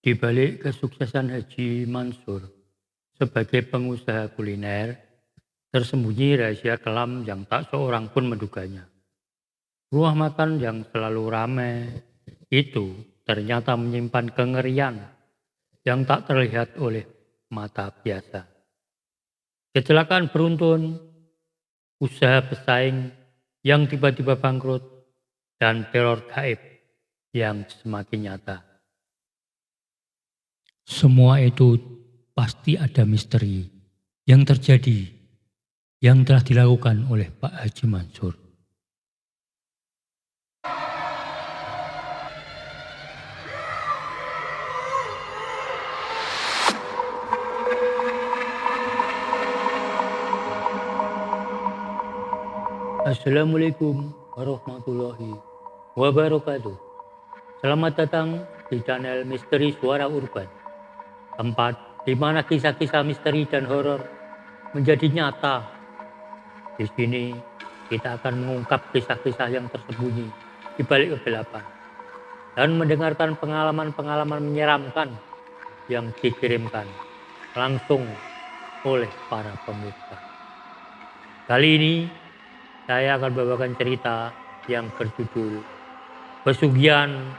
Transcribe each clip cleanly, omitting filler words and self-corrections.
Di balik kesuksesan Haji Mansur sebagai pengusaha kuliner, tersembunyi rahasia kelam yang tak seorang pun menduganya. Rumah makan yang selalu ramai itu ternyata menyimpan kengerian yang tak terlihat oleh mata biasa. Kecelakaan beruntun, usaha pesaing yang tiba-tiba bangkrut, dan teror gaib yang semakin nyata. Semua itu pasti ada misteri yang terjadi, yang telah dilakukan oleh Pak Haji Mansur. Assalamualaikum warahmatullahi wabarakatuh. Selamat datang di channel Misteri Suara Urban, tempat di mana kisah-kisah misteri dan horor menjadi nyata. Di sini kita akan mengungkap kisah-kisah yang tersembunyi di balik kegelapan dan mendengarkan pengalaman-pengalaman menyeramkan yang dikirimkan langsung oleh para pemirsa. Kali ini saya akan membawakan cerita yang berjudul Pesugihan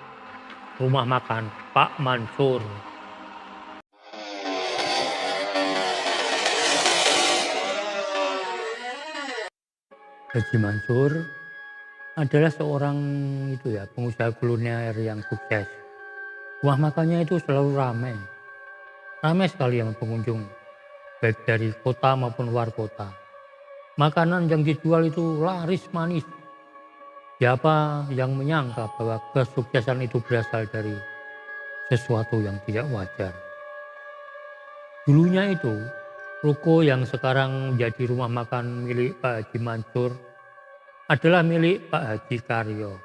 Rumah Makan Pak Mansur. Haji Mansur adalah seorang pengusaha kuliner yang sukses. Rumah makannya itu selalu ramai. Ramai sekali yang pengunjung, baik dari kota maupun luar kota. Makanan yang dijual itu laris manis. Siapa yang menyangka bahwa kesuksesan itu berasal dari sesuatu yang tidak wajar. Dulunya itu, ruko yang sekarang menjadi rumah makan milik Pak Haji Mansur adalah milik Pak Haji Karyo.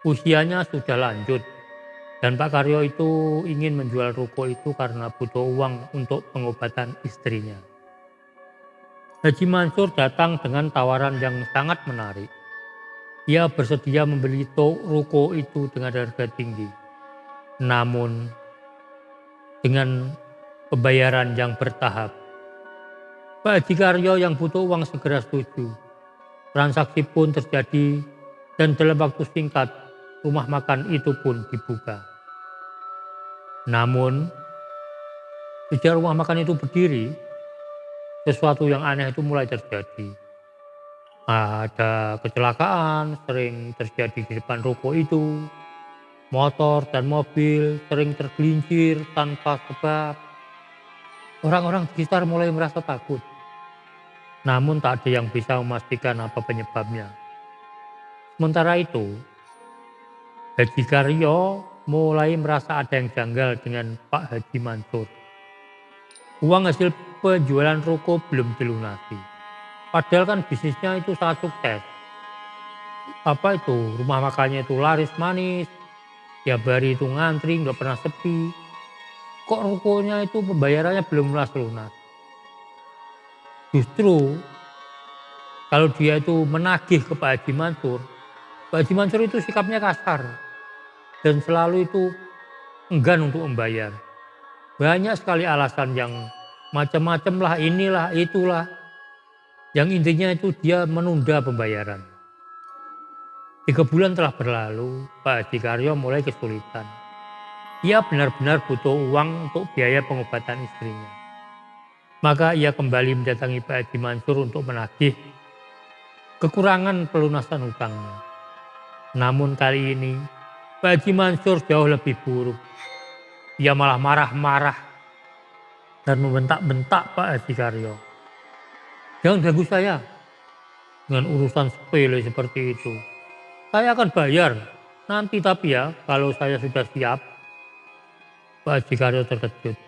Usianya sudah lanjut dan Pak Karyo itu ingin menjual ruko itu karena butuh uang untuk pengobatan istrinya. Haji Mansur datang dengan tawaran yang sangat menarik. Ia bersedia membeli ruko itu dengan harga tinggi. Namun dengan pembayaran yang bertahap. Pak Haji Karyo yang butuh uang segera setuju. Transaksi pun terjadi dan dalam waktu singkat rumah makan itu pun dibuka. Namun sejak rumah makan itu berdiri, sesuatu yang aneh itu mulai terjadi. Ada kecelakaan sering terjadi di depan ruko itu. Motor dan mobil sering tergelincir tanpa sebab. Orang-orang di sekitar mulai merasa takut. Namun tak ada yang bisa memastikan apa penyebabnya. Sementara itu, Haji Karyo mulai merasa ada yang janggal dengan Pak Haji Mansur. Uang hasil penjualan ruko belum dilunasi. Padahal kan bisnisnya itu sangat sukses. Rumah makannya itu laris manis. Tiap hari itu ngantri, nggak pernah sepi. Kok rukonya itu pembayarannya belum lunas. Justru kalau dia itu menagih ke Pak Haji Mansur itu sikapnya kasar dan selalu itu enggan untuk membayar. Banyak sekali alasan yang macam-macam lah, inilah, itulah. Yang intinya itu dia menunda pembayaran. 3 bulan telah berlalu, Pak Haji Karyo mulai kesulitan. Ia benar-benar butuh uang untuk biaya pengobatan istrinya. Maka ia kembali mendatangi Pak Haji Mansur untuk menagih kekurangan pelunasan hutangnya. Namun kali ini Pak Haji Mansur jauh lebih buruk. Ia malah marah-marah dan membentak-bentak Pak Haji Karyo. Jangan ganggu saya dengan urusan sepele seperti itu. Saya akan bayar nanti, tapi ya kalau saya sudah siap. Pak Haji Karyo terkejut.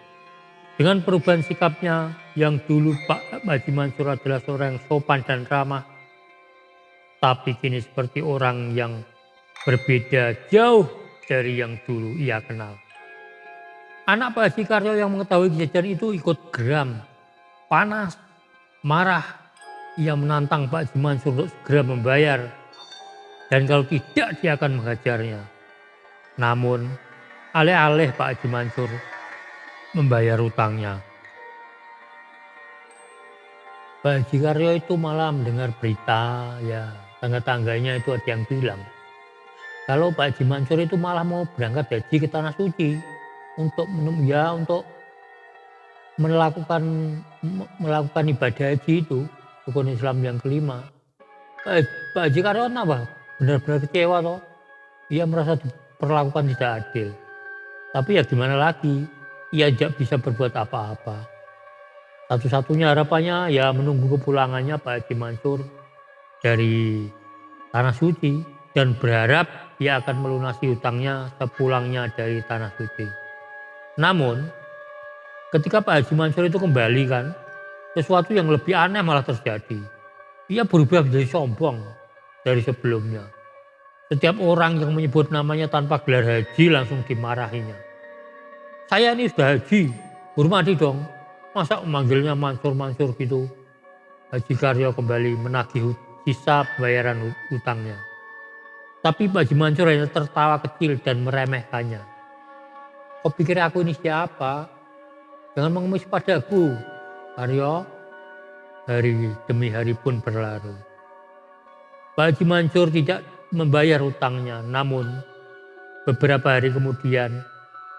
Dengan perubahan sikapnya yang dulu Pak Haji Mansur adalah seorang yang sopan dan ramah. Tapi kini seperti orang yang berbeda jauh dari yang dulu ia kenal. Anak Pak Haji Karyo yang mengetahui kejadian itu ikut geram, panas, marah. Ia menantang Pak Haji Mansur untuk segera membayar. Dan kalau tidak dia akan menghajarnya. Namun alih-alih Pak Haji Mansur membayar utangnya, Pak Haji Karyo itu malah mendengar berita, ya tangga-tangganya itu ada yang bilang, kalau Pak Haji Mansur itu malah mau berangkat haji ke Tanah Suci untuk melakukan melakukan ibadah haji itu, rukun Islam yang kelima. Pak Haji Karyo apa? Benar-benar kecewa toh. Ia merasa diperlakukan tidak adil. Tapi ya gimana lagi? Ia tidak bisa berbuat apa-apa. Satu-satunya harapannya ya menunggu kepulangannya Pak Haji Mansur dari Tanah Suci dan berharap ia akan melunasi hutangnya sepulangnya dari Tanah Suci. Namun ketika Pak Haji Mansur itu kembali kan, sesuatu yang lebih aneh malah terjadi. Ia berubah menjadi sombong dari sebelumnya. Setiap orang yang menyebut namanya tanpa gelar haji langsung dimarahinya. Saya ini sudah haji, hormati dong. Masa memanggilnya Mansur-Mansur gitu. Haji Karyo kembali menagih sisa pembayaran hutangnya. Tapi Pak Haji Mansur hanya tertawa kecil dan meremehkannya. Kau pikir aku ini siapa? Jangan mengemis padaku, Karyo. Hari demi hari pun berlalu. Pak Haji Mansur tidak membayar hutangnya, namun beberapa hari kemudian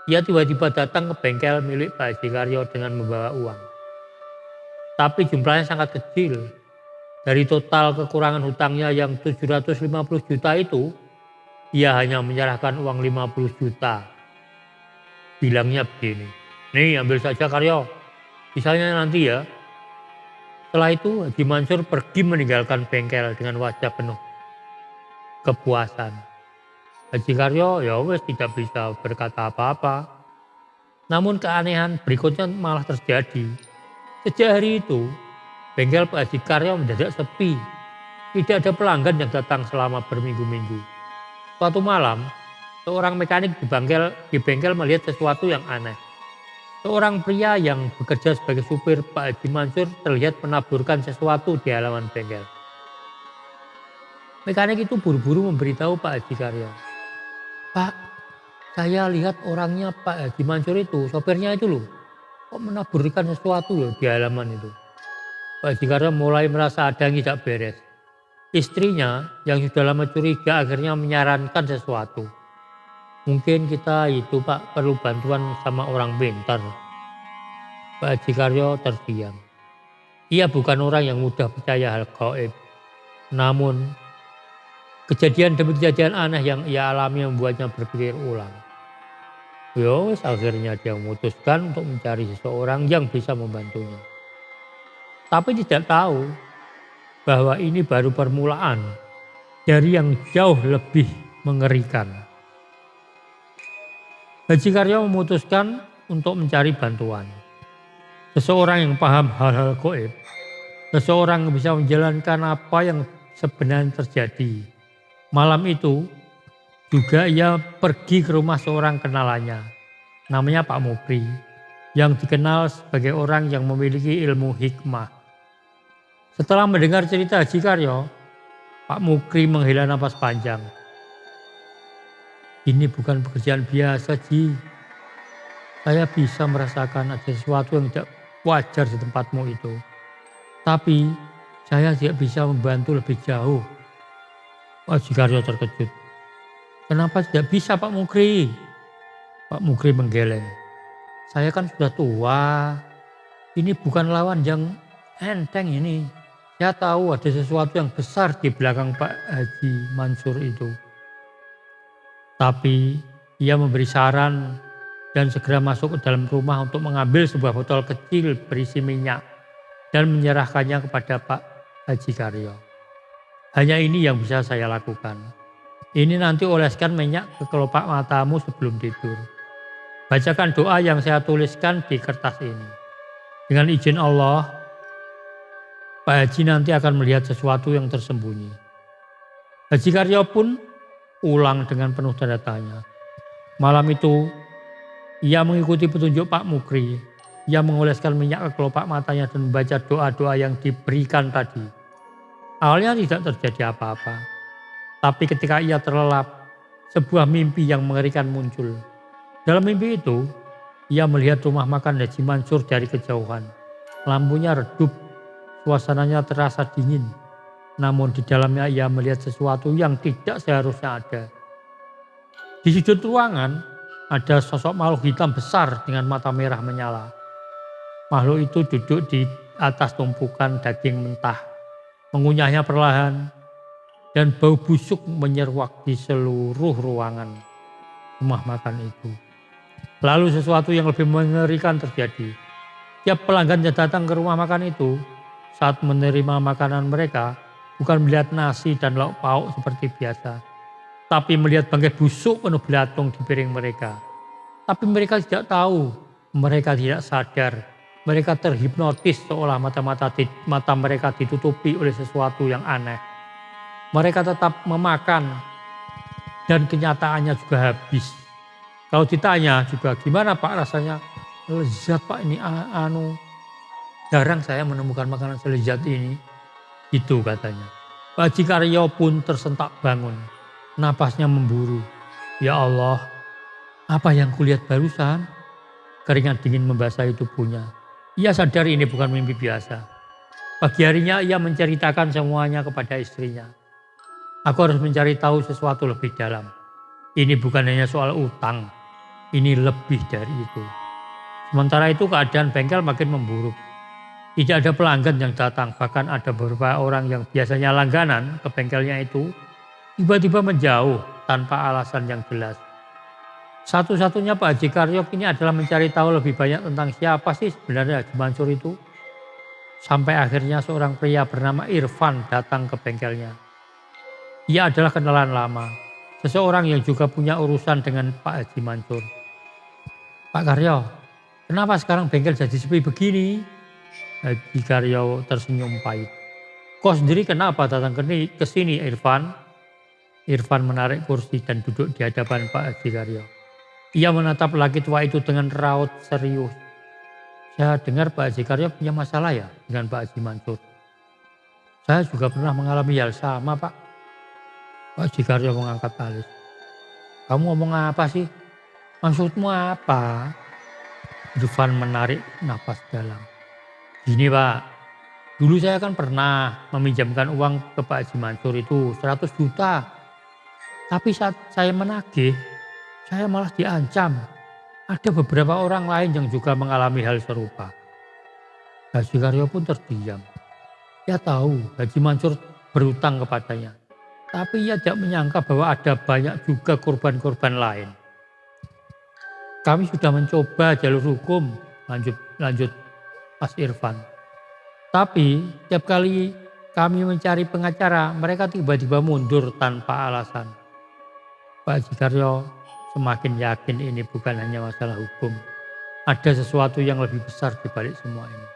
ia tiba-tiba datang ke bengkel milik Pak Haji Karyo dengan membawa uang. Tapi jumlahnya sangat kecil. Dari total kekurangan hutangnya yang 750 juta itu, ia hanya menyerahkan uang 50 juta. Bilangnya begini, nih ambil saja Karyo, sisanya nanti ya. Setelah itu Haji Mansur pergi meninggalkan bengkel dengan wajah penuh kepuasan. Haji Karyo ya wes tidak bisa berkata apa-apa. Namun keanehan berikutnya malah terjadi. Sejak hari itu, bengkel Pak Haji Karyo mendadak sepi. Tidak ada pelanggan yang datang selama berminggu-minggu. Suatu malam, seorang mekanik di bengkel melihat sesuatu yang aneh. Seorang pria yang bekerja sebagai supir Pak Haji Mansur terlihat menaburkan sesuatu di halaman bengkel. Mekanik itu buru-buru memberitahu Pak Haji Karyo. Pak, saya lihat orangnya Pak Haji Mansur itu, sopirnya itu loh. Kok menaburkan sesuatu loh di halaman itu. Pak Haji Karyo mulai merasa ada yang tidak beres. Istrinya yang sudah lama curiga akhirnya menyarankan sesuatu. Mungkin kita itu Pak perlu bantuan sama orang pintar. Pak Haji Karyo terdiam. Ia bukan orang yang mudah percaya hal gaib. Namun kejadian demi kejadian aneh yang ia alami membuatnya berpikir ulang. Yos, akhirnya dia memutuskan untuk mencari seseorang yang bisa membantunya. Tapi tidak tahu bahwa ini baru permulaan dari yang jauh lebih mengerikan. Haji Karyo memutuskan untuk mencari bantuan. Seseorang yang paham hal-hal gaib. Seseorang yang bisa menjalankan apa yang sebenarnya terjadi. Malam itu juga ia pergi ke rumah seorang kenalannya, namanya Pak Mukri, yang dikenal sebagai orang yang memiliki ilmu hikmah. Setelah mendengar cerita Haji Karyo, Pak Mukri menghela napas panjang. Ini bukan pekerjaan biasa, Ji. Saya bisa merasakan ada sesuatu yang tidak wajar di tempatmu itu. Tapi saya tidak bisa membantu lebih jauh. Haji Karyo terkejut. Kenapa tidak bisa Pak Mukri? Pak Mukri menggeleng. Saya kan sudah tua. Ini bukan lawan yang enteng ini. Saya tahu ada sesuatu yang besar di belakang Pak Haji Mansur itu. Tapi ia memberi saran dan segera masuk ke dalam rumah untuk mengambil sebuah botol kecil berisi minyak dan menyerahkannya kepada Pak Haji Karyo. Hanya ini yang bisa saya lakukan. Ini nanti oleskan minyak ke kelopak matamu sebelum tidur. Bacakan doa yang saya tuliskan di kertas ini. Dengan izin Allah, Pak Haji nanti akan melihat sesuatu yang tersembunyi. Haji Karyo pun ulang dengan penuh tanda tanya. Malam itu, ia mengikuti petunjuk Pak Mukri. Ia mengoleskan minyak ke kelopak matanya dan membaca doa-doa yang diberikan tadi. Awalnya tidak terjadi apa-apa. Tapi ketika ia terlelap, sebuah mimpi yang mengerikan muncul. Dalam mimpi itu, ia melihat rumah makan Haji Mansur dari kejauhan. Lampunya redup, suasananya terasa dingin. Namun di dalamnya ia melihat sesuatu yang tidak seharusnya ada. Di sudut ruangan ada sosok makhluk hitam besar dengan mata merah menyala. Makhluk itu duduk di atas tumpukan daging mentah, mengunyahnya perlahan, dan bau busuk menyeruak di seluruh ruangan rumah makan itu. Lalu sesuatu yang lebih mengerikan terjadi. Tiap pelanggan yang datang ke rumah makan itu, saat menerima makanan mereka, bukan melihat nasi dan lauk pauk seperti biasa, tapi melihat bangkai busuk penuh belatung di piring mereka. Tapi mereka tidak tahu, mereka tidak sadar, mereka terhipnotis seolah mata mereka ditutupi oleh sesuatu yang aneh. Mereka tetap memakan dan kenyataannya juga habis. Kalau ditanya juga gimana Pak rasanya? Lezat Pak ini jarang saya menemukan makanan selezat ini. Itu katanya. Pak Haji Karyo pun tersentak bangun. Napasnya memburu. Ya Allah, apa yang kulihat barusan? Keringat dingin membasahi tubuhnya. Ia sadar ini bukan mimpi biasa. Pagi harinya ia menceritakan semuanya kepada istrinya. Aku harus mencari tahu sesuatu lebih dalam. Ini bukan hanya soal utang. Ini lebih dari itu. Sementara itu keadaan bengkel makin memburuk. Tidak ada pelanggan yang datang, bahkan ada beberapa orang yang biasanya langganan ke bengkelnya itu tiba-tiba menjauh tanpa alasan yang jelas. Satu-satunya Pak Haji Karyok ini adalah mencari tahu lebih banyak tentang siapa sih sebenarnya Haji Mansur itu. Sampai akhirnya seorang pria bernama Irfan datang ke bengkelnya. Ia adalah kenalan lama, seseorang yang juga punya urusan dengan Pak Haji Mansur. Pak Karyo, kenapa sekarang bengkel jadi sepi begini? Haji Karyo tersenyum pahit. Kau sendiri kenapa datang ke sini Irfan? Irfan menarik kursi dan duduk di hadapan Pak Haji Karyo. Ia menatap laki tua itu dengan raut serius. Saya dengar Pak Haji Karyo punya masalah ya dengan Pak Haji Mansur. Saya juga pernah mengalami hal sama Pak. Pak Haji Karyo mengangkat alis. Kamu ngomong apa sih? Maksudmu apa? Irfan menarik napas dalam. Gini Pak, dulu saya kan pernah meminjamkan uang ke Pak Haji Mansur itu 100 juta. Tapi saat saya menagih, saya malah diancam. Ada beberapa orang lain yang juga mengalami hal serupa. Haji Karyo pun terdiam. Ia tahu Haji Mansur berutang kepadanya. Tapi ia tidak menyangka bahwa ada banyak juga korban-korban lain. Kami sudah mencoba jalur hukum, lanjut Mas Irfan. Tapi tiap kali kami mencari pengacara, mereka tiba-tiba mundur tanpa alasan. Pak Haji Karyo semakin yakin ini bukan hanya masalah hukum. Ada sesuatu yang lebih besar di balik semua ini.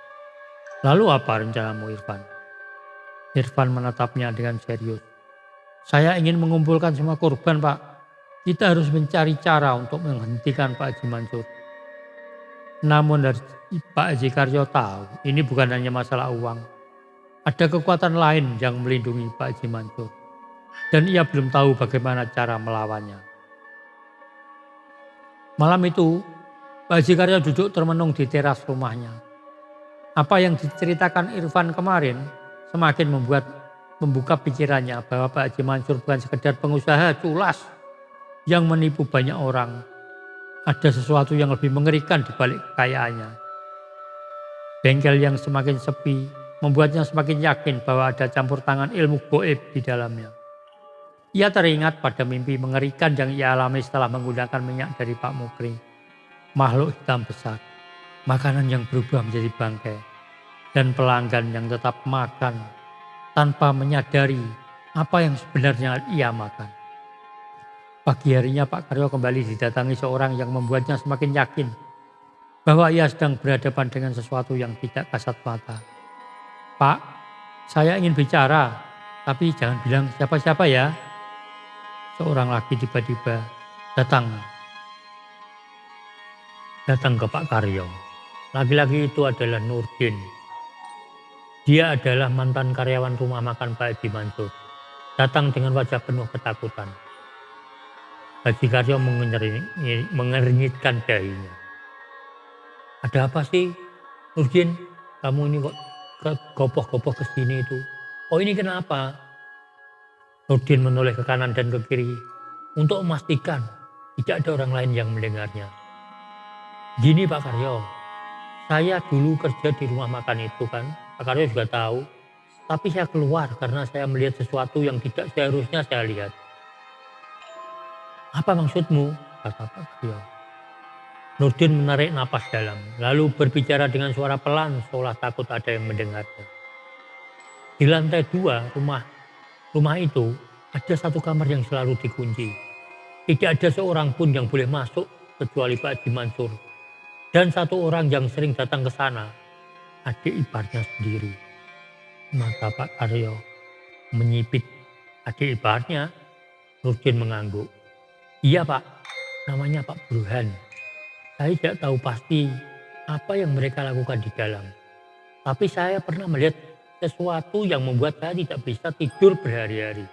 Lalu apa rencanamu Irfan? Irfan menatapnya dengan serius. Saya ingin mengumpulkan semua korban Pak. Kita harus mencari cara untuk menghentikan Pak Haji Mansur. Namun Pak Haji Karyo tahu ini bukan hanya masalah uang. Ada kekuatan lain yang melindungi Pak Haji Mansur. Dan ia belum tahu bagaimana cara melawannya. Malam itu, Pak Haji Karyo duduk termenung di teras rumahnya. Apa yang diceritakan Irfan kemarin semakin membuka pikirannya bahwa Pak Haji Mansur bukan sekedar pengusaha culas yang menipu banyak orang. Ada sesuatu yang lebih mengerikan di balik kekayaannya. Bengkel yang semakin sepi membuatnya semakin yakin bahwa ada campur tangan ilmu goib di dalamnya. Ia teringat pada mimpi mengerikan yang ia alami setelah menggunakan minyak dari Pak Mukri. Makhluk hitam besar, makanan yang berubah menjadi bangkai, dan pelanggan yang tetap makan tanpa menyadari apa yang sebenarnya ia makan. Pagi harinya Pak Karyo kembali didatangi seorang yang membuatnya semakin yakin bahwa ia sedang berhadapan dengan sesuatu yang tidak kasat mata. Pak, saya ingin bicara, tapi jangan bilang siapa-siapa ya. Seorang laki tiba-tiba datang ke Pak Karyo. Laki-laki itu adalah Nurdin. Dia adalah mantan karyawan rumah makan Pak Haji Mansur. Datang dengan wajah penuh ketakutan. Haji Karyo mengernyitkan dahinya. Ada apa sih Nurdin? Kamu ini kok gopoh-gopoh ke sini itu? Oh ini kenapa? Nurdin menoleh ke kanan dan ke kiri untuk memastikan tidak ada orang lain yang mendengarnya. Gini Pak Karyo, saya dulu kerja di rumah makan itu kan. Pak Karyo juga tahu. Tapi saya keluar karena saya melihat sesuatu yang tidak seharusnya saya lihat. Apa maksudmu? Kata Pak Karyo. Nurdin menarik napas dalam, lalu berbicara dengan suara pelan seolah takut ada yang mendengarnya. Di lantai 2 rumah itu ada satu kamar yang selalu dikunci. Tidak ada seorang pun yang boleh masuk kecuali Pak Haji Mansur. Dan satu orang yang sering datang ke sana, adik iparnya sendiri. Mata Pak Karyo menyipit. Adik iparnya? Nurdin mengangguk. Iya Pak, namanya Pak Burhan. Saya tidak tahu pasti apa yang mereka lakukan di dalam. Tapi saya pernah melihat sesuatu yang membuat saya tidak bisa tidur berhari-hari.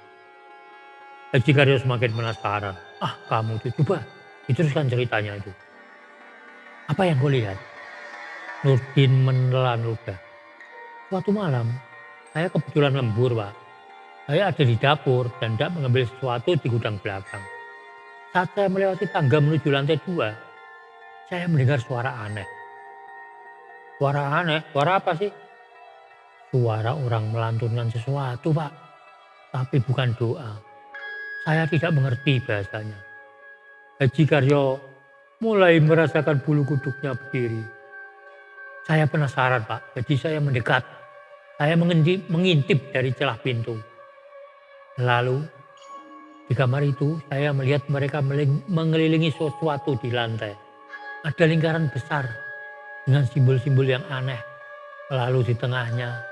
Haji Karyo semakin penasaran. Ah kamu itu coba diteruskan ceritanya itu. Apa yang kau lihat? Nurdin menelan ludah. Suatu malam, saya kebetulan lembur Pak. Saya ada di dapur dan hendak mengambil sesuatu di gudang belakang. Saat saya melewati tangga menuju lantai 2, saya mendengar suara aneh. Suara aneh? Suara apa sih? Suara orang melantunkan sesuatu Pak. Tapi bukan doa. Saya tidak mengerti bahasanya. Haji Karyo mulai merasakan bulu kuduknya berdiri. Saya penasaran Pak, jadi saya mendekat. Saya mengintip dari celah pintu. Lalu di kamar itu saya melihat mereka mengelilingi sesuatu di lantai. Ada lingkaran besar dengan simbol-simbol yang aneh. Lalu di tengahnya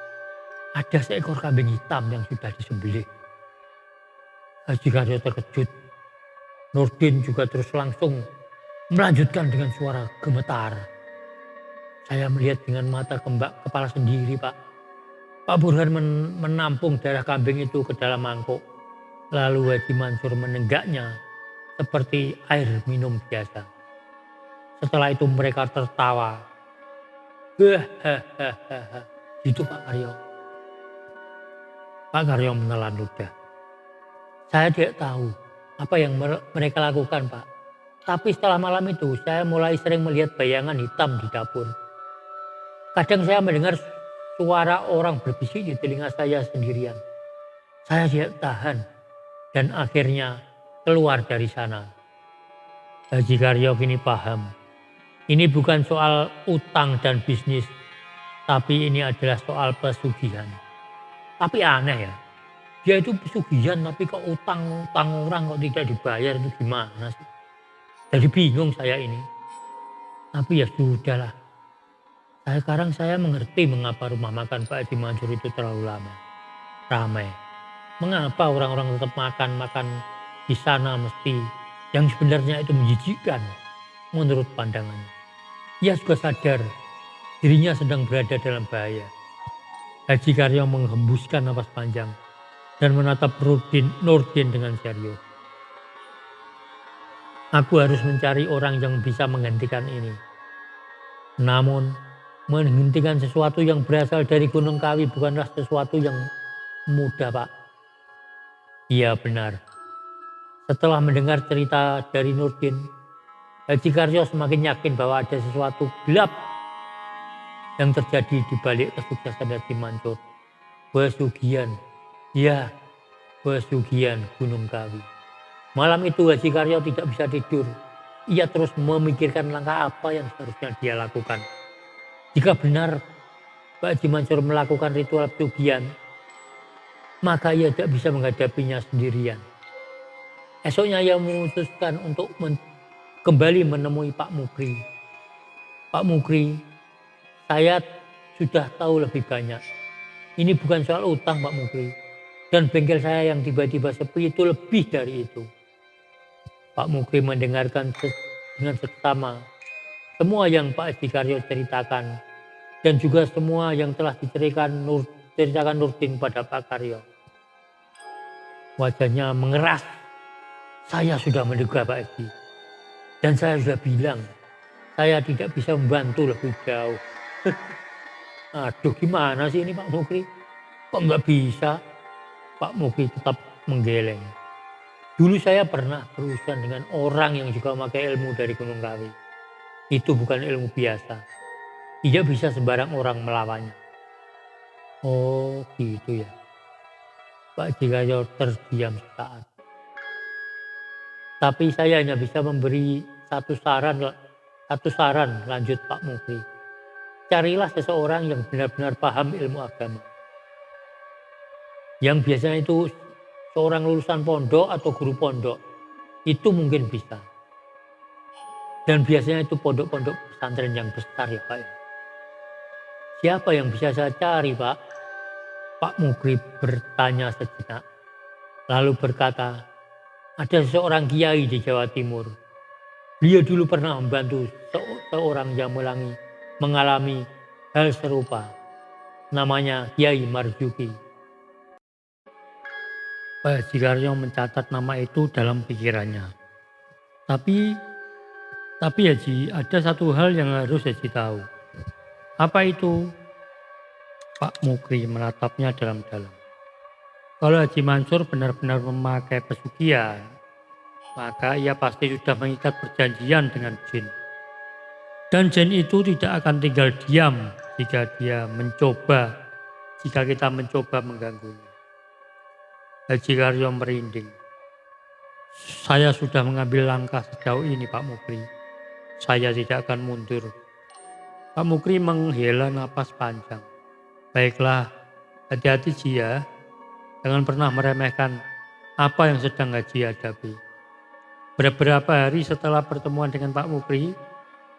ada seekor kambing hitam yang sudah disembelih. Haji Karyo terkejut. Nurdin juga terus langsung melanjutkan dengan suara gemetar. Saya melihat dengan mata kepala sendiri Pak. Pak Burhan menampung darah kambing itu ke dalam mangkuk. Lalu Haji Mansur menenggaknya seperti air minum biasa. Setelah itu mereka tertawa. Hahaha. Gitu Pak Karyo. Pak Karyo menelan ludah. Saya tidak tahu apa yang mereka lakukan Pak. Tapi setelah malam itu saya mulai sering melihat bayangan hitam di dapur. Kadang saya mendengar suara orang berbisik di telinga saya sendirian. Saya tidak tahan dan akhirnya keluar dari sana. Haji Karyo kini paham. Ini bukan soal utang dan bisnis, tapi ini adalah soal pesugihan. Tapi aneh ya, dia itu pesugihan tapi kok utang orang kok tidak dibayar itu gimana sih? Jadi bingung saya ini. Tapi ya sudahlah. Sekarang saya mengerti mengapa rumah makan Pak Haji Mansur itu terlalu lama. Ramai. Mengapa orang-orang tetap makan di sana mesti yang sebenarnya itu menjijikkan menurut pandangannya. Ia juga sadar dirinya sedang berada dalam bahaya. Haji Karyo menghembuskan napas panjang dan menatap Nurdin dengan serius. Aku harus mencari orang yang bisa menghentikan ini. Namun, menghentikan sesuatu yang berasal dari Gunung Kawi bukanlah sesuatu yang mudah, Pak. Iya benar. Setelah mendengar cerita dari Nurdin, Haji Karyo semakin yakin bahwa ada sesuatu gelap yang terjadi di balik kesuksesan Haji Mansur. Pesugihan. Ya, pesugihan Gunung Kawi. Malam itu Haji Karyo tidak bisa tidur. Ia terus memikirkan langkah apa yang seharusnya dia lakukan. Jika benar Pak Haji Mansur melakukan ritual pesugihan, maka ia tidak bisa menghadapinya sendirian. Esoknya ia memutuskan untuk kembali menemui Pak Mukri. Pak Mukri, saya sudah tahu lebih banyak. Ini bukan soal utang Pak Mukri. Dan bengkel saya yang tiba-tiba sepi itu lebih dari itu. Pak Mukri mendengarkan dengan seksama semua yang Pak Haji Karyo ceritakan dan juga semua yang telah diceritakan Nurdin pada Pak Karyo. Wajahnya mengeras Saya sudah menduga Pak Haji. Dan saya sudah bilang, saya tidak bisa membantu lebih jauh. Aduh gimana sih ini Pak Mukri? Kok nggak bisa? Pak Mukri tetap menggeleng. Dulu saya pernah berurusan dengan orang yang juga memakai ilmu dari Gunung Kawi. Itu bukan ilmu biasa. Tidak bisa sembarang orang melawannya. Oh gitu ya. Pak Jikayo terdiam sesaat. Tapi saya hanya bisa memberi satu saran lanjut Pak Mukri. Carilah seseorang yang benar-benar paham ilmu agama. Yang biasanya itu seorang lulusan pondok atau guru pondok. Itu mungkin bisa. Dan biasanya itu pondok-pondok pesantren yang besar ya Pak. Siapa yang bisa saya cari Pak? Pak Mukri bertanya sejenak. Lalu berkata, ada seorang kiai di Jawa Timur. Beliau dulu pernah membantu seorang yang mengalami hal serupa. Namanya Kiai Marzuki. Pak Jikaryo mencatat nama itu dalam pikirannya. Tapi Haji, ada satu hal yang harus Haji tahu. Apa itu? Pak Mukri menatapnya dalam-dalam. Kalau Haji Mansur benar-benar memakai pesugihan, maka ia pasti sudah mengikat perjanjian dengan jin. Dan jin itu tidak akan tinggal diam jika kita mencoba mengganggunya. Haji Karyo merinding. Saya sudah mengambil langkah sejauh ini Pak Mukri. Saya tidak akan mundur. Pak Mukri menghela napas panjang. Baiklah, hati-hati Ji ya. Jangan pernah meremehkan apa yang sedang Haji hadapi. Beberapa hari setelah pertemuan dengan Pak Mukri,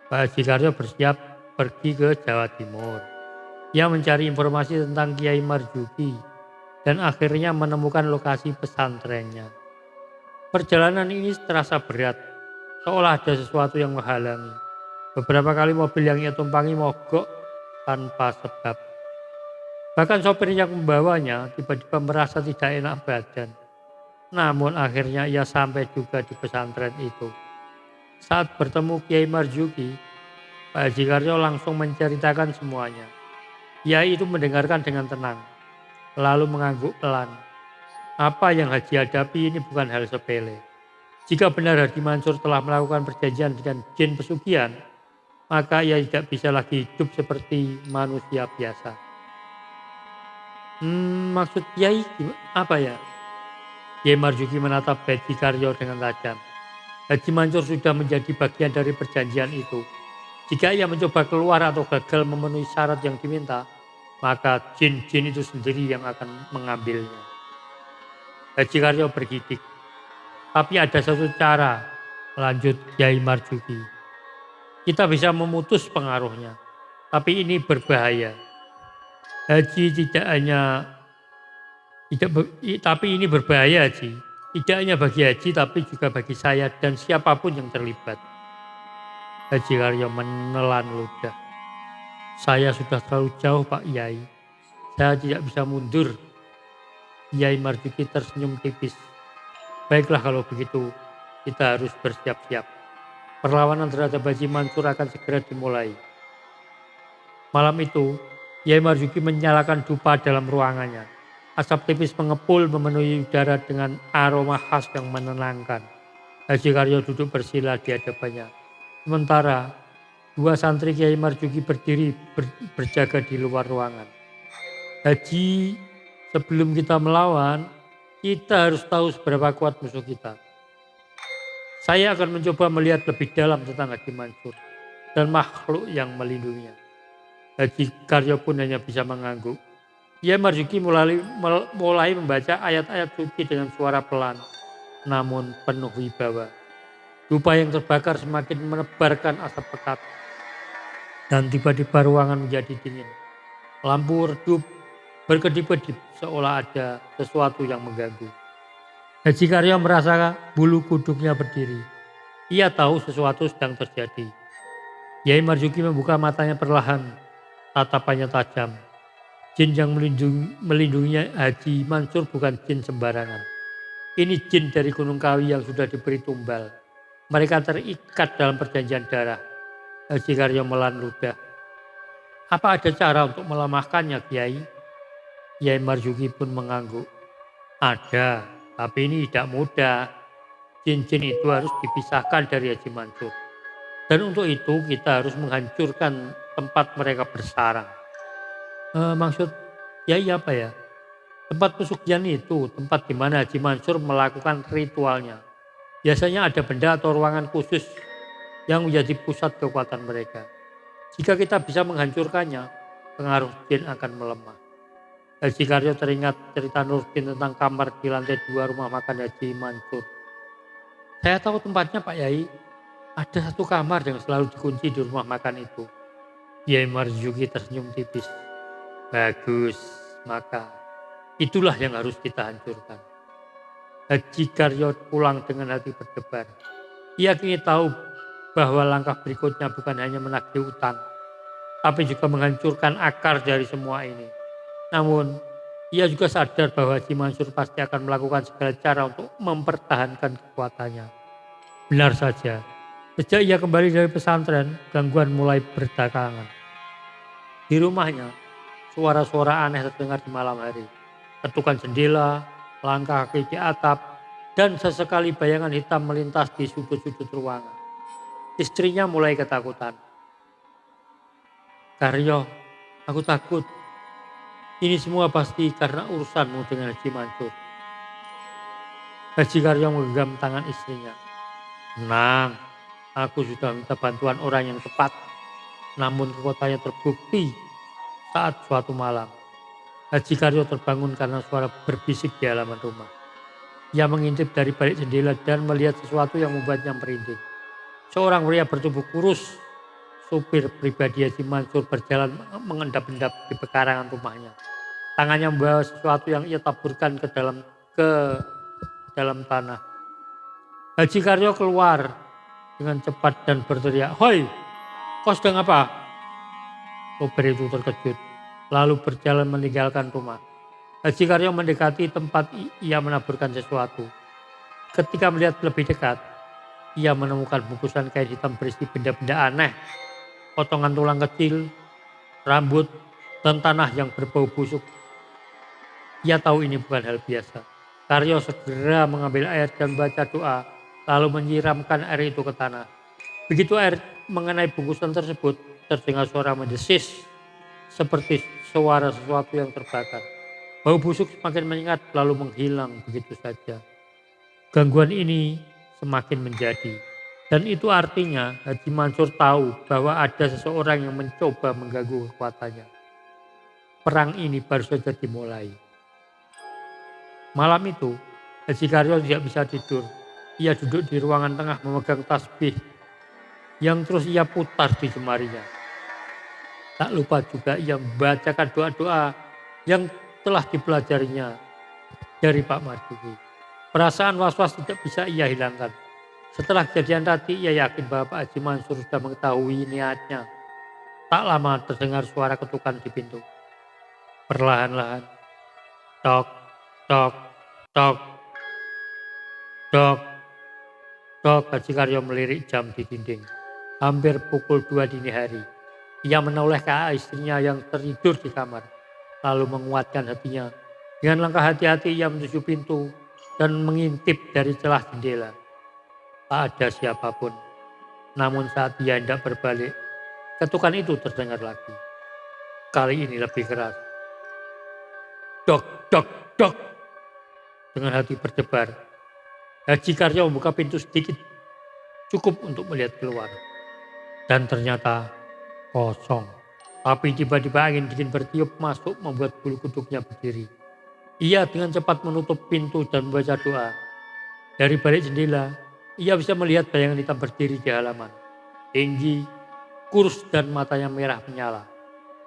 Pak Haji Karyo bersiap pergi ke Jawa Timur. Ia mencari informasi tentang Kiai Marzuki dan akhirnya menemukan lokasi pesantrennya. Perjalanan ini terasa berat, seolah ada sesuatu yang menghalangi. Beberapa kali mobil yang ia tumpangi mogok tanpa sebab. Bahkan sopir yang membawanya tiba-tiba merasa tidak enak badan. Namun akhirnya ia sampai juga di pesantren itu. Saat bertemu Kiai Marzuki, Pak Haji Karyo langsung menceritakan semuanya. Kiai itu mendengarkan dengan tenang, lalu mengangguk pelan. Apa yang Haji hadapi ini bukan hal sepele. Jika benar Haji Mansur telah melakukan perjanjian dengan jin pesugihan, maka ia tidak bisa lagi hidup seperti manusia biasa. Maksud Kiai apa ya? Kiai Marzuki menatap Haji Karyo dengan tajam. Haji Mansur sudah menjadi bagian dari perjanjian itu. Jika ia mencoba keluar atau gagal memenuhi syarat yang diminta, maka jin-jin itu sendiri yang akan mengambilnya. Haji Karyo bergidik. Tapi ada satu cara, lanjut Kiai Marzuki. Kita bisa memutus pengaruhnya, tapi ini berbahaya. Tapi ini berbahaya Haji. Tidak hanya bagi Haji tapi juga bagi saya dan siapapun yang terlibat. Haji Karyo menelan ludah. Saya sudah terlalu jauh Pak Yai. Saya tidak bisa mundur. Kiai Marzuki tersenyum tipis. Baiklah kalau begitu, kita harus bersiap-siap. Perlawanan terhadap Haji Mansur akan segera dimulai. Malam itu, Kiai Marzuki menyalakan dupa dalam ruangannya. Asap tipis mengepul memenuhi udara dengan aroma khas yang menenangkan. Haji Karyo duduk bersila di hadapannya. Sementara, dua santri Kiai Marzuki berdiri berjaga di luar ruangan. Haji, sebelum kita melawan, kita harus tahu seberapa kuat musuh kita. Saya akan mencoba melihat lebih dalam tentang Haji Mansur dan makhluk yang melindunginya. Haji Karyo pun hanya bisa mengangguk. Kiai Marzuki mulai membaca ayat-ayat suci dengan suara pelan, namun penuh wibawa. Dupa yang terbakar semakin menebarkan asap pekat. Dan tiba-tiba ruangan menjadi dingin. Lampu redup, berkedip-kedip seolah ada sesuatu yang mengganggu. Haji Karyo merasa bulu kuduknya berdiri. Ia tahu sesuatu sedang terjadi. Kiai Marzuki membuka matanya perlahan, tatapannya tajam. Jin yang melindunginya Haji Mansur bukan jin sembarangan. Ini jin dari Gunung Kawi yang sudah diberi tumbal. Mereka terikat dalam perjanjian darah. Haji Karyo melan ludah. Apa ada cara untuk melemahkannya, Kiai? Kiai Marzuki pun mengangguk. Ada, tapi ini tidak mudah. Jin-jin itu harus dipisahkan dari Haji Mansur. Dan untuk itu kita harus menghancurkan tempat mereka bersarang. Maksud Kiai apa ya? Tempat pesugihan itu tempat di mana Haji Mansur melakukan ritualnya. Biasanya ada benda atau ruangan khusus yang menjadi pusat kekuatan mereka. Jika kita bisa menghancurkannya, pengaruh jin akan melemah. Haji Karyo teringat cerita Nurdin tentang kamar di lantai 2 rumah makan Haji Mansur. Saya tahu tempatnya, Pak Yai. Ada satu kamar yang selalu dikunci di rumah makan itu. Kiai Marzuki tersenyum tipis. Bagus, maka itulah yang harus kita hancurkan. Haji Karyo pulang dengan hati berdebar. Ia ingin tahu bahwa langkah berikutnya bukan hanya menagih utang, tapi juga menghancurkan akar dari semua ini. Namun, ia juga sadar bahwa Haji Mansur pasti akan melakukan segala cara untuk mempertahankan kekuatannya. Benar saja, sejak ia kembali dari pesantren, gangguan mulai berdatangan. Di rumahnya, suara-suara aneh terdengar di malam hari. Ketukan jendela, langkah kaki di atap, dan sesekali bayangan hitam melintas di sudut-sudut ruangan. Istrinya mulai ketakutan. Karyo, aku takut. Ini semua pasti karena urusanmu dengan Haji Mansur. Haji Karyo menggenggam tangan istrinya. Tenang, aku sudah minta bantuan orang yang tepat. Namun kekuatannya terbukti saat suatu malam. Haji Karyo terbangun karena suara berbisik di halaman rumah. Ia mengintip dari balik jendela dan melihat sesuatu yang membuatnya merinding. Seorang pria bertubuh kurus, supir pribadi Haji Mansur, berjalan mengendap-endap di pekarangan rumahnya. Tangannya membawa sesuatu yang ia taburkan ke dalam tanah. Haji Karyo keluar dengan cepat dan berteriak, "Hoi, kau sedang apa?" Supir itu terkejut, lalu berjalan meninggalkan rumah. Haji Karyo mendekati tempat ia menaburkan sesuatu. Ketika melihat lebih dekat, ia menemukan bungkusan kain hitam berisi benda-benda aneh, potongan tulang kecil, rambut, dan tanah yang berbau busuk. Ia tahu ini bukan hal biasa. Karyo segera mengambil air dan baca doa, lalu menyiramkan air itu ke tanah. Begitu air mengenai bungkusan tersebut, terdengar suara mendesis, seperti suara sesuatu yang terbakar. Bau busuk semakin menyengat lalu menghilang begitu saja. Gangguan ini semakin menjadi. Dan itu artinya Haji Mansur tahu bahwa ada seseorang yang mencoba mengganggu kekuatannya. Perang ini baru saja dimulai. Malam itu, Haji Karyo tidak bisa tidur. Ia duduk di ruangan tengah memegang tasbih yang terus ia putar di jemarinya. Tak lupa juga ia membacakan doa-doa yang telah dipelajarinya dari Pak Marzuki. Perasaan was-was tidak bisa ia hilangkan. Setelah kejadian tadi, ia yakin bahwa Pak Haji Mansur sudah mengetahui niatnya. Tak lama terdengar suara ketukan di pintu. Perlahan-lahan, tok, tok, tok, tok, tok. Haji Karyo melirik jam di dinding. Hampir pukul 2 dini hari. Ia menoleh ke istrinya yang tertidur di kamar. Lalu menguatkan hatinya. Dengan langkah hati-hati ia menuju pintu dan mengintip dari celah jendela. Tak ada siapapun. Namun saat ia hendak berbalik, ketukan itu terdengar lagi. Kali ini lebih keras. Dok, dok, dok. Dengan hati berdebar, Haji Karyo membuka pintu sedikit, cukup untuk melihat keluar. Dan ternyata kosong. Tapi tiba-tiba angin dingin bertiup masuk membuat bulu kuduknya berdiri. Ia dengan cepat menutup pintu dan membaca doa. Dari balik jendela, ia bisa melihat bayangan hitam berdiri di halaman. Tinggi, kurus dan matanya merah menyala.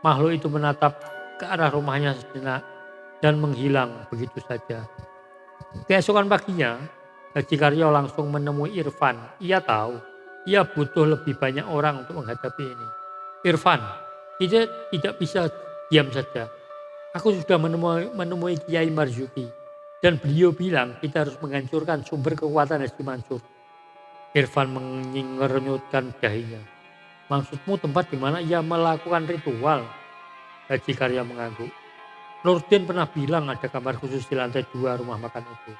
Makhluk itu menatap ke arah rumahnya sejenak dan menghilang begitu saja. Keesokan paginya, Haji Karyo langsung menemui Irfan. Ia tahu, ia butuh lebih banyak orang untuk menghadapi ini. Irfan, tidak bisa diam saja. Aku sudah menemui Kiai Marzuki Dan beliau bilang kita harus menghancurkan sumber kekuatan Haji Mansur. Irfan mengernyutkan dahinya. Maksudmu tempat di mana ia melakukan ritual? Haji Karyo mengangguk. Nurdin pernah bilang ada kamar khusus di lantai 2 rumah makan itu.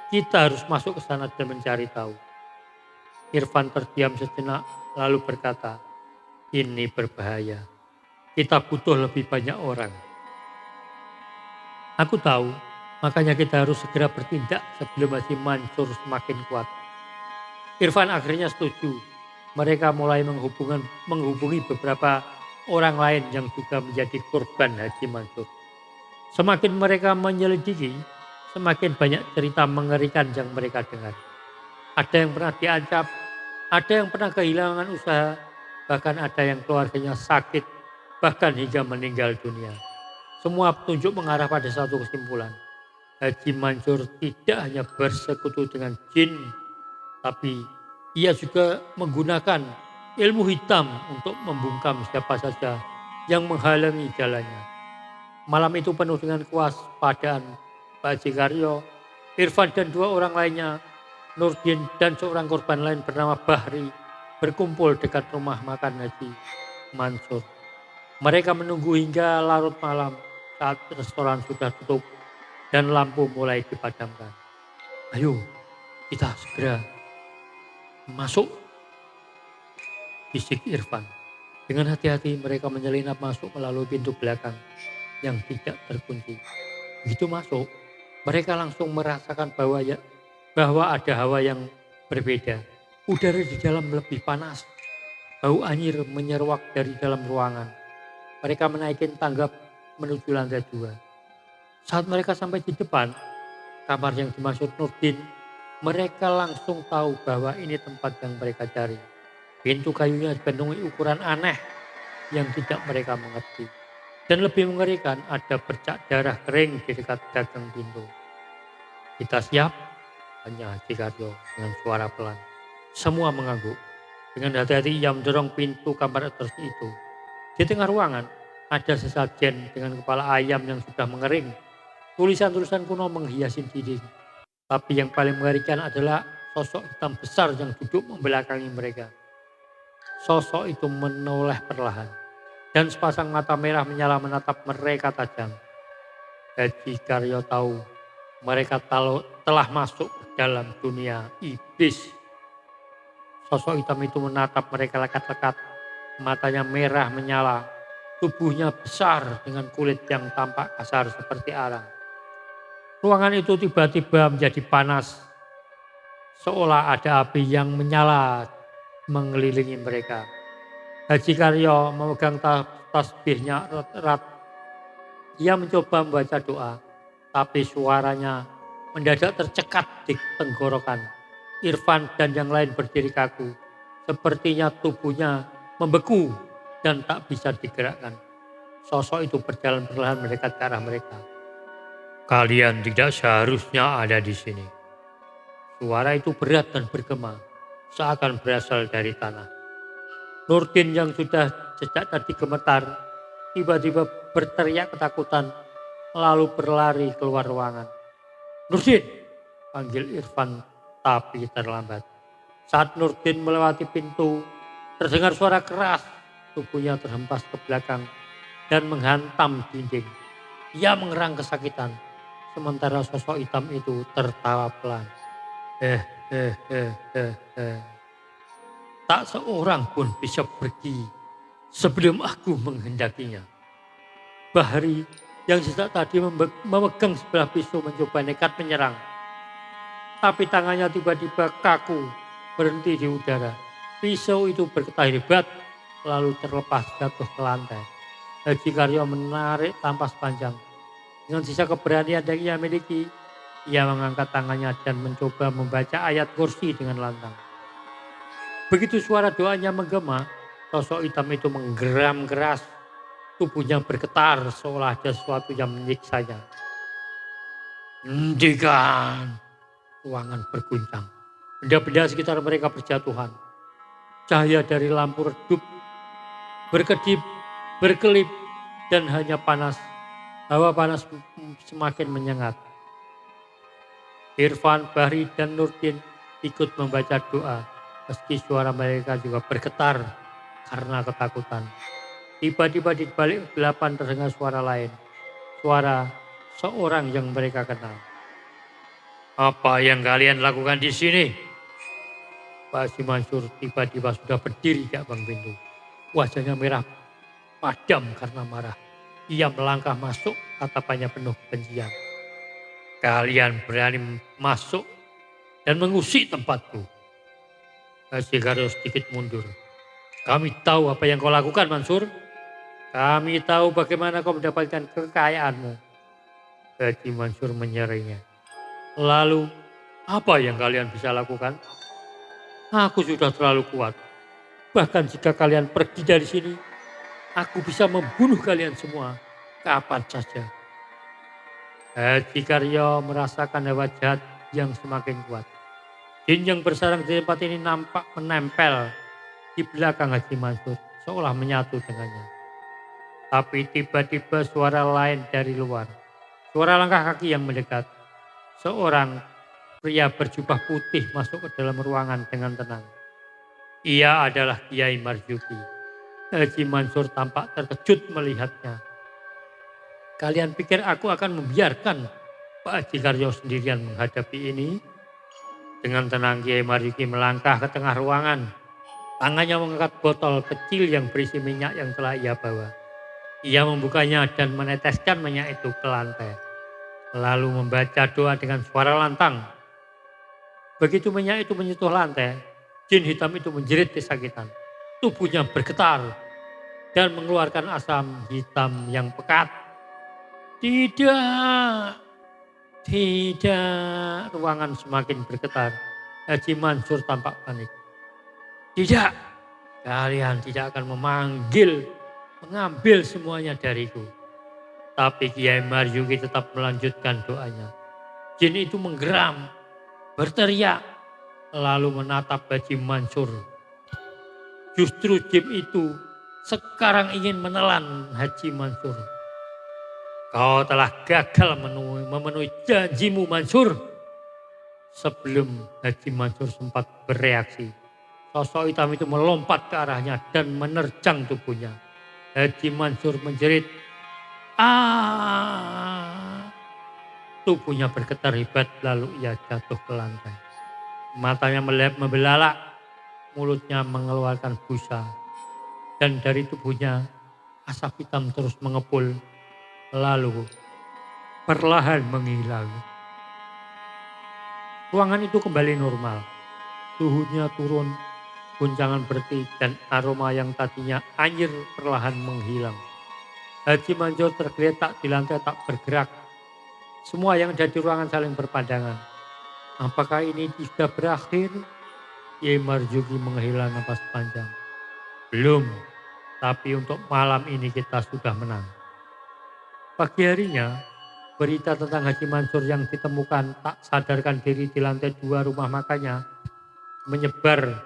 Kita harus masuk ke sana dan mencari tahu. Irfan terdiam sejenak lalu berkata, ini berbahaya. Kita butuh lebih banyak orang. Aku tahu, makanya kita harus segera bertindak sebelum Haji Mansur semakin kuat. Irfan akhirnya setuju. Mereka mulai menghubungi beberapa orang lain yang juga menjadi korban Haji Mansur. Semakin mereka menyelidiki, semakin banyak cerita mengerikan yang mereka dengar. Ada yang pernah diancam, ada yang pernah kehilangan usaha, bahkan ada yang keluarganya sakit, bahkan hingga meninggal dunia. Semua petunjuk mengarah pada satu kesimpulan. Haji Mansur tidak hanya bersekutu dengan jin, tapi ia juga menggunakan ilmu hitam untuk membungkam siapa saja yang menghalangi jalannya. Malam itu penuh dengan kewaspadaan Haji Karyo, Irfan dan 2 orang lainnya, Nurdin dan seorang korban lain bernama Bahri berkumpul dekat rumah makan Haji Mansur. Mereka menunggu hingga larut malam saat restoran sudah tutup dan lampu mulai dipadamkan. Ayo kita segera masuk, bisik Irfan. Dengan hati-hati mereka menyelinap masuk melalui pintu belakang yang tidak terkunci. Begitu masuk, mereka langsung merasakan bahwa ada hawa yang berbeda. Udara di dalam lebih panas. Bau anyir menyeruak dari dalam ruangan. Mereka menaiki tangga menuju lantai 2. Saat mereka sampai di depan kamar yang dimaksud Nurdin, mereka langsung tahu bahwa ini tempat yang mereka cari. Pintu kayunya dipenuhi ukuran aneh yang tidak mereka mengerti. Dan lebih mengerikan, ada bercak darah kering di dekat gagang pintu. Kita siap? Tanya Haji Karyo dengan suara pelan. Semua mengangguk. Dengan hati-hati ia mendorong pintu kamar atas itu. Di tengah ruangan ada sesajen dengan kepala ayam yang sudah mengering. Tulisan-tulisan kuno menghiasi dinding. Tapi yang paling mengerikan adalah sosok hitam besar yang duduk membelakangi mereka. Sosok itu menoleh perlahan. Dan sepasang mata merah menyala menatap mereka tajam. Haji Karyo tahu mereka telah masuk ke dalam dunia iblis. Sosok hitam itu menatap mereka lekat-lekat. Matanya merah menyala. Tubuhnya besar dengan kulit yang tampak kasar seperti arang. Ruangan itu tiba-tiba menjadi panas. Seolah ada api yang menyala mengelilingi mereka. Haji Karyo memegang tasbihnya erat. Ia mencoba membaca doa, tapi suaranya mendadak tercekat di tenggorokan. Irfan dan yang lain berdiri kaku. Sepertinya tubuhnya membeku dan tak bisa digerakkan. Sosok itu berjalan perlahan mendekat ke arah mereka. Kalian tidak seharusnya ada di sini. Suara itu berat dan bergema, seakan berasal dari tanah. Nurdin yang sudah sejak tadi gemetar, tiba-tiba berteriak ketakutan, lalu berlari keluar ruangan. Nurdin, panggil Irfan tapi terlambat. Saat Nurdin melewati pintu, terdengar suara keras, tubuhnya terhempas ke belakang dan menghantam dinding. Ia mengerang kesakitan, sementara sosok hitam itu tertawa pelan. Tak seorang pun bisa pergi sebelum aku menghendakinya. Bahri yang sejak tadi memegang sebelah pisau mencoba nekat menyerang. Tapi tangannya tiba-tiba kaku, berhenti di udara. Pisau itu bergetar hebat, lalu terlepas jatuh ke lantai. Haji Karyo menarik tampas panjang. Dengan sisa keberanian yang ia miliki, ia mengangkat tangannya dan mencoba membaca ayat kursi dengan lantang. Begitu suara doanya menggema, sosok hitam itu menggeram keras. Tubuhnya bergetar seolah ada sesuatu yang menyiksanya. Hentikan! Ruangan berguncang. Benda-benda sekitar mereka berjatuhan. Cahaya dari lampu redup, berkedip, berkelip, dan hanya panas. Hawa panas semakin menyengat. Irfan, Bahri, dan Nurdin ikut membaca doa. Meski suara mereka juga bergetar karena ketakutan. Tiba-tiba di balik kegelapan terdengar suara lain. Suara seorang yang mereka kenal. Apa yang kalian lakukan di sini? Pak Haji Mansur tiba-tiba sudah berdiri di abang pintu. Wajahnya merah padam karena marah. Ia melangkah masuk, tatapannya penuh kebencian. Kalian berani masuk dan mengusik tempatku. Haji Karyo sedikit mundur. Kami tahu apa yang kau lakukan, Mansur. Kami tahu bagaimana kau mendapatkan kekayaanmu. Haji Mansur menyerainya. Lalu, apa yang kalian bisa lakukan? Aku sudah terlalu kuat. Bahkan jika kalian pergi dari sini, aku bisa membunuh kalian semua kapan saja. Haji Karyo merasakan hawa jahat yang semakin kuat. Jin yang bersarang di tempat ini nampak menempel di belakang Haji Mansur, seolah menyatu dengannya. Tapi tiba-tiba suara lain dari luar. Suara langkah kaki yang mendekat. Seorang pria berjubah putih masuk ke dalam ruangan dengan tenang. Ia adalah Kiai Marzuki. Haji Mansur tampak terkejut melihatnya. Kalian pikir aku akan membiarkan Pak Haji Karyo sendirian menghadapi ini? Dengan tenang Kiai Marzuki melangkah ke tengah ruangan. Tangannya mengangkat botol kecil yang berisi minyak yang telah ia bawa. Ia membukanya dan meneteskan minyak itu ke lantai. Lalu membaca doa dengan suara lantang. Begitu minyak itu menyentuh lantai, jin hitam itu menjerit kesakitan. Tubuhnya bergetar dan mengeluarkan asam hitam yang pekat. Tidak, tidak. Ruangan semakin bergetar. Haji Mansur tampak panik. Tidak, kalian tidak akan mengambil semuanya dariku. Tapi Kiai Marzuki tetap melanjutkan doanya. Jin itu menggeram, berteriak, lalu menatap Haji Mansur. Justru jin itu sekarang ingin menelan Haji Mansur. Kau telah gagal memenuhi janjimu, Mansur. Sebelum Haji Mansur sempat bereaksi, sosok hitam itu melompat ke arahnya dan menerjang tubuhnya. Haji Mansur menjerit, "Ah!" Tubuhnya bergetar hebat lalu ia jatuh ke lantai. Matanya membelalak, mulutnya mengeluarkan busa. Dan dari tubuhnya asap hitam terus mengepul, lalu perlahan menghilang. Ruangan itu kembali normal. Suhunya turun, guncangan berhenti dan aroma yang tadinya anyir perlahan menghilang. Haji Mansur tergeletak di lantai tak bergerak. Semua yang ada di ruangan saling berpandangan. Apakah ini sudah berakhir? Kiai Marzuki menghela napas panjang. Belum, tapi untuk malam ini kita sudah menang. Pagi harinya, berita tentang Haji Mansur yang ditemukan tak sadarkan diri di lantai 2 rumah makannya menyebar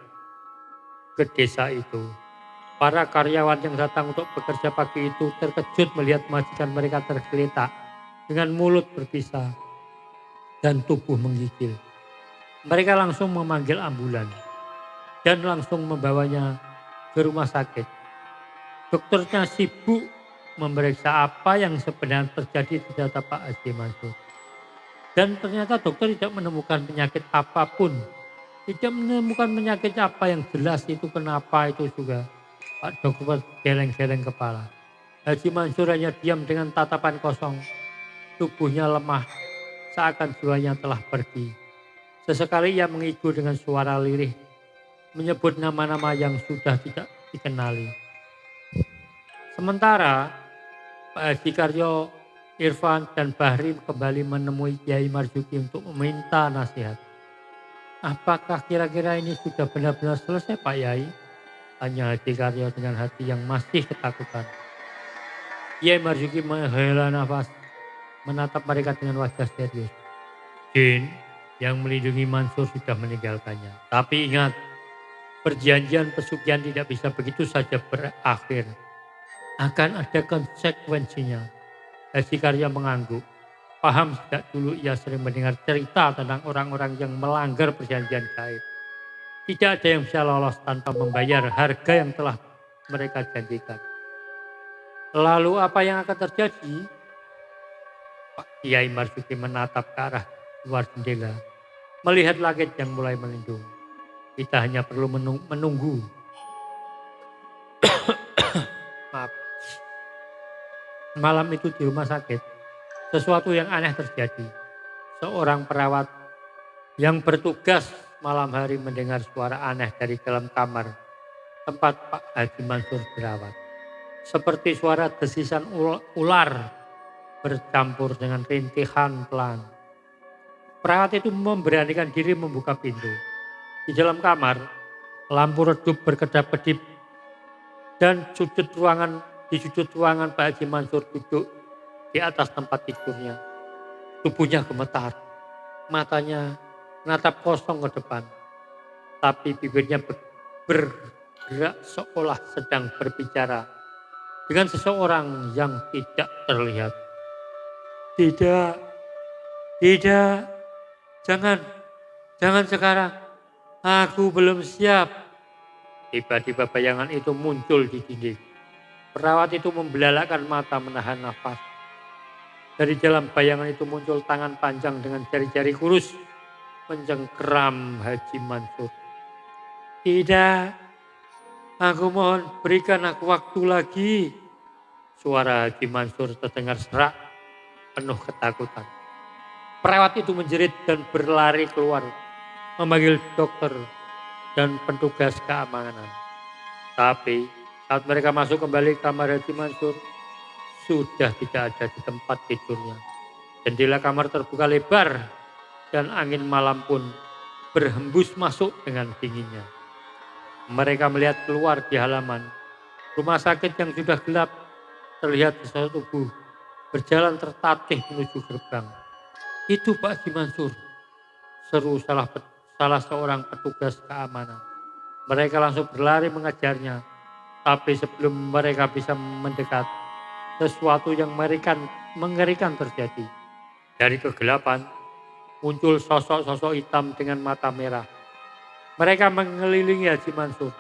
ke desa itu. Para karyawan yang datang untuk bekerja pagi itu terkejut melihat majikan mereka tergeletak dengan mulut berpisah dan tubuh menggigil. Mereka langsung memanggil ambulan dan langsung membawanya ke rumah sakit. Dokternya sibuk memeriksa apa yang sebenarnya terjadi di dada Pak Haji Mansur. Dan ternyata dokter tidak menemukan penyakit apapun. Tidak menemukan penyakit apa yang jelas itu kenapa itu juga. Pak dokter geleng-geleng kepala. Haji Mansur hanya diam dengan tatapan kosong. Tubuhnya lemah, seakan jiwanya telah pergi. Sesekali ia mengigu dengan suara lirih, menyebut nama-nama yang sudah tidak dikenali. Sementara Pak Haji Karyo, Irfan, dan Bahri kembali menemui Kiai Marzuki untuk meminta nasihat. Apakah kira-kira ini sudah benar-benar selesai, Pak Yai? Tanya Haji Karyo dengan hati yang masih ketakutan. Kiai Marzuki menghela nafas, menatap mereka dengan wajah serius. Jin yang melindungi Mansur sudah meninggalkannya. Tapi ingat, perjanjian pesugihan tidak bisa begitu saja berakhir. Akan ada konsekuensinya. Haji Karyo mengangguk. Paham sejak dulu ia sering mendengar cerita tentang orang-orang yang melanggar perjanjian gaib. Tidak ada yang bisa lolos tanpa membayar harga yang telah mereka janjikan. Lalu apa yang akan terjadi? Pak Kiai Marzuki menatap ke arah luar jendela, melihat langit yang mulai melindung. Kita hanya perlu menunggu. Maaf. Malam itu di rumah sakit, sesuatu yang aneh terjadi. Seorang perawat yang bertugas malam hari mendengar suara aneh dari dalam kamar tempat Pak Haji Mansur dirawat. Seperti suara desisan ular bercampur dengan rintihan pelan. Perawat itu memberanikan diri membuka pintu. Di dalam kamar, lampu redup berkedap-kedip dan di sudut ruangan Pak Haji Mansur duduk di atas tempat tidurnya. Tubuhnya gemetar, matanya menatap kosong ke depan, tapi bibirnya bergerak seolah sedang berbicara dengan seseorang yang tidak terlihat. Tidak, tidak, jangan sekarang. Aku belum siap. Tiba-tiba bayangan itu muncul di dinding. Perawat itu membelalakkan mata menahan nafas. Dari dalam bayangan itu muncul tangan panjang dengan jari-jari kurus mencengkeram Haji Mansur. Tidak, aku mohon berikan aku waktu lagi. Suara Haji Mansur terdengar serak, penuh ketakutan. Perawat itu menjerit dan berlari keluar, memanggil dokter dan petugas keamanan. Tapi saat mereka masuk kembali ke kamar Haji Mansur, sudah tidak ada di tempat tidurnya. Jendela kamar terbuka lebar dan angin malam pun berhembus masuk dengan dinginnya. Mereka melihat keluar di halaman rumah sakit yang sudah gelap. Terlihat sesosok tubuh berjalan tertatih menuju gerbang. Itu Pak Haji Mansur, seru salah seorang petugas keamanan. Mereka langsung berlari mengejarnya. Tapi sebelum mereka bisa mendekat, sesuatu yang mengerikan terjadi. Dari kegelapan muncul sosok-sosok hitam dengan mata merah. Mereka mengelilingi Haji Mansur,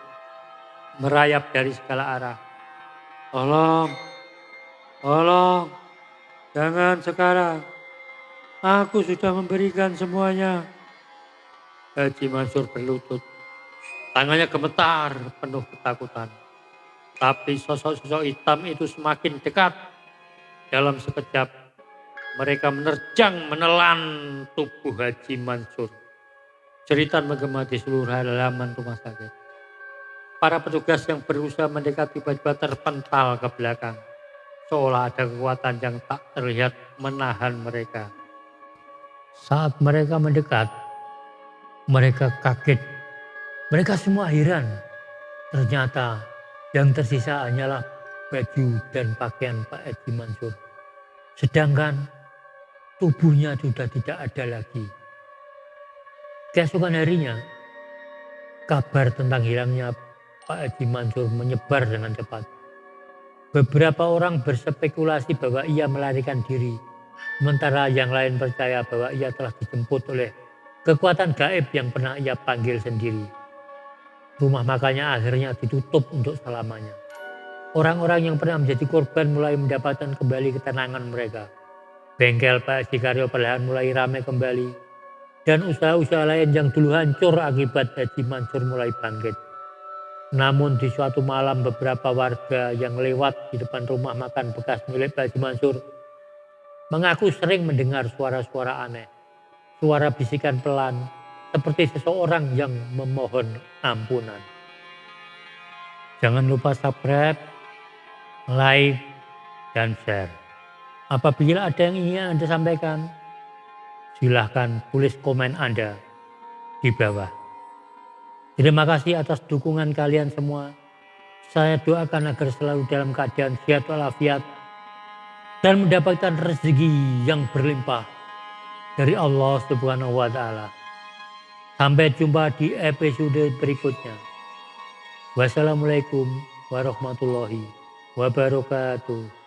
merayap dari segala arah. Tolong, jangan sekarang. Aku sudah memberikan semuanya. Haji Mansur berlutut. Tangannya gemetar, penuh ketakutan. Tapi sosok-sosok hitam itu semakin dekat. Dalam sekejap, mereka menelan tubuh Haji Mansur. Jeritan menggema di seluruh halaman rumah sakit. Para petugas yang berusaha mendekat tiba-tiba terpental ke belakang. Seolah ada kekuatan yang tak terlihat menahan mereka. Saat mereka mendekat, mereka kaget. Mereka semua heran. Ternyata yang tersisa hanyalah baju dan pakaian Pak Haji Mansur. Sedangkan tubuhnya sudah tidak ada lagi. Keesokan harinya, kabar tentang hilangnya Pak Haji Mansur menyebar dengan cepat. Beberapa orang berspekulasi bahwa ia melarikan diri, sementara yang lain percaya bahwa ia telah dijemput oleh kekuatan gaib yang pernah ia panggil sendiri. Rumah makannya akhirnya ditutup untuk selamanya. Orang-orang yang pernah menjadi korban mulai mendapatkan kembali ketenangan mereka. Bengkel Pak Haji Karyo perlahan mulai ramai kembali. Dan usaha-usaha lain yang dulu hancur akibat Haji Mansur mulai bangkit. Namun di suatu malam beberapa warga yang lewat di depan rumah makan bekas milik Pak Haji Mansur mengaku sering mendengar suara-suara aneh. Suara bisikan pelan seperti seseorang yang memohon ampunan. Jangan lupa subscribe, like, dan share. Apabila ada yang ingin Anda sampaikan, silahkan tulis komen Anda di bawah. Terima kasih atas dukungan kalian semua. Saya doakan agar selalu dalam keadaan sehat walafiat dan mendapatkan rezeki yang berlimpah dari Allah Subhanahu wa Ta'ala. Sampai jumpa di episode berikutnya. Wassalamualaikum warahmatullahi wabarakatuh.